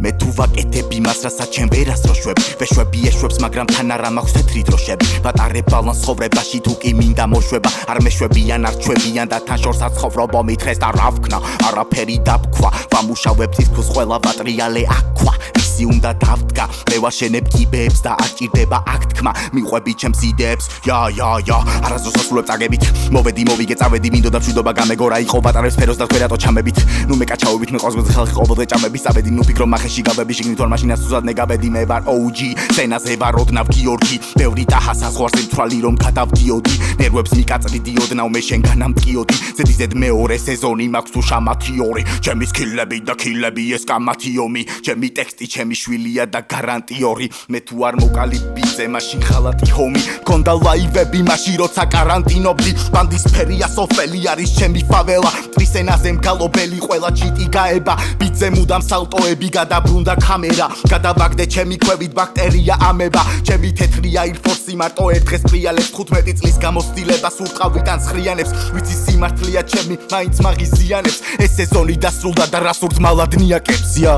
მე თუ ვაკეთებ იმას რასაც ჩემ ვერას რო შვები ვეშვები ეშვებს მაგრამ თან არა მაქვს თეთრი დროშები ვატარებ ბალანს ცხოვრებაში თუ კი მინდა მოშვება არ მეშვებიან არ ჩვევიან და თან შორსაც ცხოვრობ მითხრეს და რა ვქნა არაფერი დაბქვა ვამუშავებ თითქოს ყველა ვატრიალე აქვა ისი უნდა დავდგა მე ვაშენებ კიბეებს და არ ჭირდება აქ თქმა მიყვები ჩემს იდეებს ია არასდროს ასრულებ წაგებით მოვედი მოვიგე წავედი მინდოდა მშვიდობა გამეგორა იყო ვატარებ სფეროს და თქვერატო ჩამებით ნუ მე კაჩაობით მე ყავს ხალხი ყოველდღე ჭამების წავედი ნუ ფიქრო მახეში გავები შიგნით ორ მაშინას უზად ნეგაბედი მე ვარ OG სცენაზე ვარ ოდნავ გიორგი ბევრი ტახას ასღვარს მთვალი რომ გადავდიოდი ნერვებს მიკაწვიდიოდნავ მე შენგან ამტკიოდი ზედიზედ მეორე სეზონი მაქვს თუ შამათი ორი ჩემი სკილები და კილები ეს კამათი ომი ჩემი ტექსტი ჩემი შვილია და გარანტიორი მე თუ არ მოკალი ბიძე მაშინ ხალატი ჰომი კონდა ლაივები მაშინ როცა კარანტინობდი ბანდის ფერია სოფელი არის ჩემი ფაველა ტრისენაზე მგალობელი ყველა ჩიტი გაება ბიძე მუდამ სალტოები გადაბრუნდა კამერა გადავაგდე ჩემი ქვევით ბაქტერია ამება ჩემი თეთრია ირფორსი მარტო ერთ დღეს ფრიალებს 15 წლის გამოცდილება სურტყავიდან ცხრიანებს ვიცი სიმართლეა ჩემი მაინც მაგიზიანებს ეს სეზონი დასრულდა და რა სურთ მალად ნიაკებსია